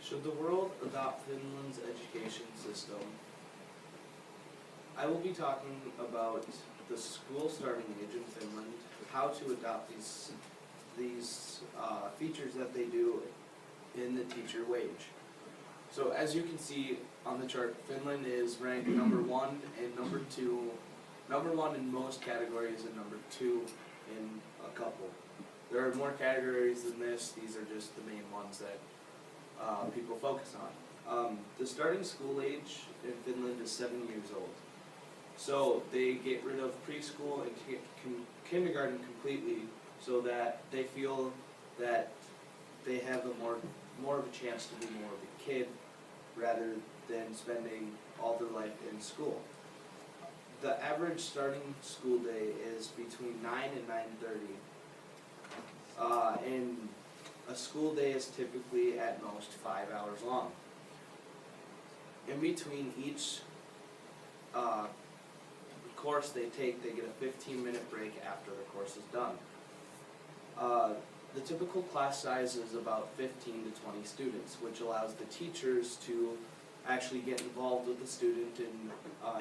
Should the world adopt Finland's education system? I will be talking about the school starting age in Finland, how to adopt these features that they do in the teacher wage. So as you can see on the chart, Finland is ranked number 1 and number 2, number 1 in most categories and number 2 in a couple. There are more categories than this. These are just the main ones that people focus on. The starting school age in Finland is 7 years old. So they get rid of preschool and kindergarten completely, so that they feel that they have more of a chance to be more of a kid rather than spending all their life in school. The average starting school day is between 9 and 9:30, and a school day is typically at most 5 hours long. In between each course they take, they get a 15-minute break after the course is done. The typical class size is about 15 to 20 students, which allows the teachers to actually get involved with the student and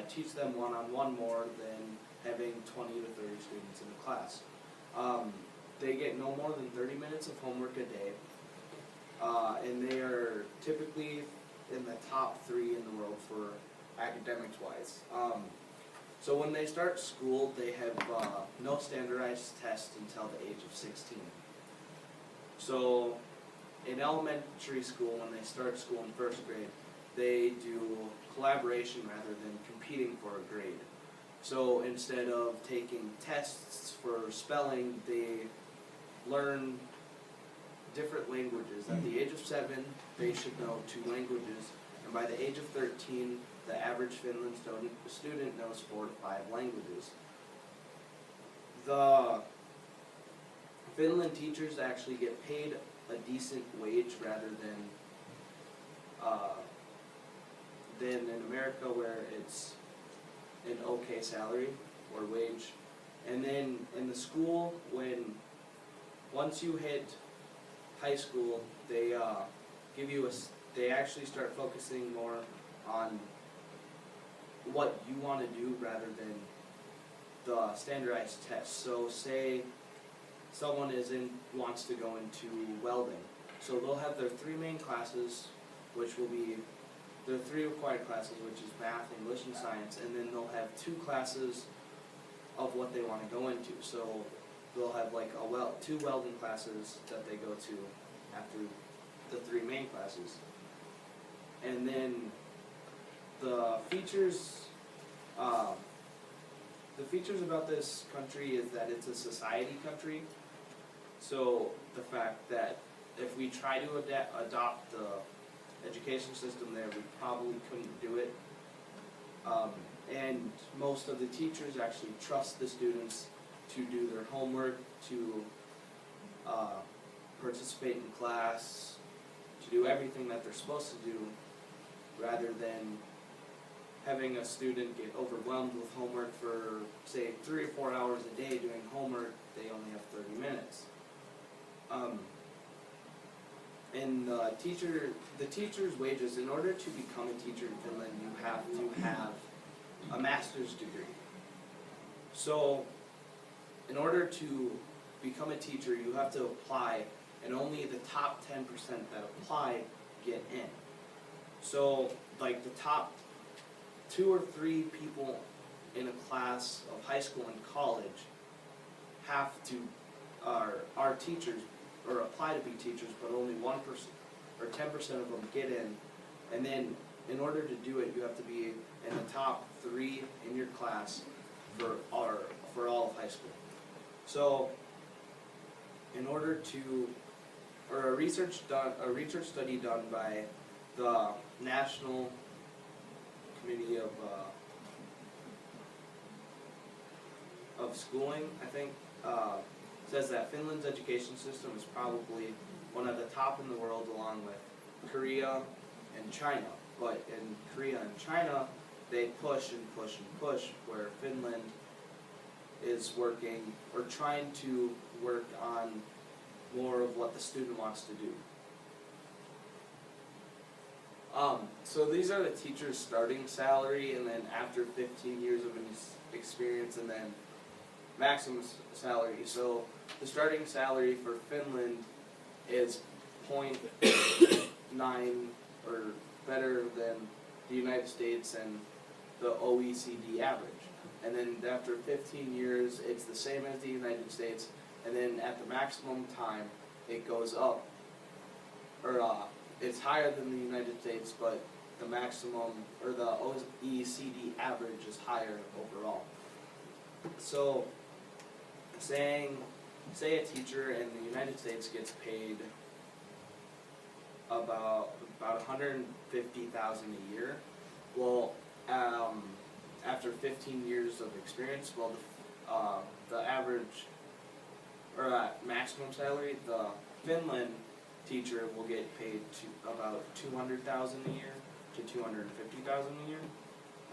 teach them one-on-one more than having 20 to 30 students in a class. They get no more than 30 minutes of homework a day, and they are typically in the top 3 in the world for academics-wise. So when they start school, they have no standardized tests until the age of 16. So in elementary school, when they start school in 1st grade, they do collaboration rather than competing for a grade. So instead of taking tests for spelling, they learn different languages. At the age of 7, they should know 2 languages, and by the age of 13, the average Finland student knows 4 to 5 languages. The Finland teachers actually get paid a decent wage rather than in America, where it's an okay salary or wage. And then in the school, once you hit high school, they they actually start focusing more on what you want to do rather than the standardized tests. So say someone wants to go into welding. So they'll have their 3 main classes, which will be their 3 required classes, which is math, English, and science, and then they'll have 2 classes of what they want to go into. So they'll have like 2 welding classes that they go to after the 3 main classes. And then the features about this country is that it's a society country. So the fact that if we try to adopt the education system there, we probably couldn't do it. And most of the teachers actually trust the students to do their homework, to participate in class, to do everything that they're supposed to do, rather than having a student get overwhelmed with homework for, say, 3 or 4 hours a day doing homework. They only have 30 minutes. And the teacher's wages, in order to become a teacher in Finland, you have to have a master's degree. So in order to become a teacher, you have to apply, and only the top 10% that apply get in. So like the top 2 or 3 people in a class of high school and college have to are teachers or apply to be teachers, but only 1% or 10% of them get in. And then in order to do it, you have to be in the top 3 in your class for all of high school. So in order to, or a research study done by the National Committee of Schooling, I think, says that Finland's education system is probably one of the top in the world, along with Korea and China. But in Korea and China, they push and push and push, where Finland is working or trying to work on more of what the student wants to do. So these are the teacher's starting salary, and then after 15 years of experience, and then maximum salary. So the starting salary for Finland is 0.9 or better than the United States and the OECD average. And then after 15 years, it's the same as the United States, and then at the maximum time, it goes up, or it's higher than the United States, but the maximum, or the OECD average is higher overall. So, say a teacher in the United States gets paid about $150,000 a year. Well, after 15 years of experience, well, the average, or maximum salary, the Finland teacher will get paid about $200,000 a year to $250,000 a year.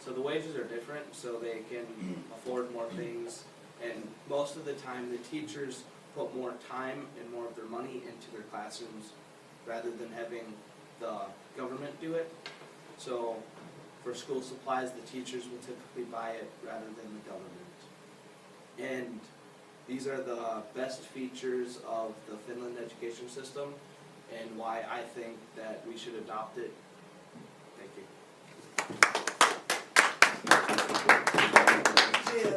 So the wages are different, so they can afford more things, and most of the time the teachers put more time and more of their money into their classrooms rather than having the government do it. So for school supplies, the teachers will typically buy it rather than the government. And these are the best features of the Finland education system and why I think that we should adopt it. Thank you. Yeah,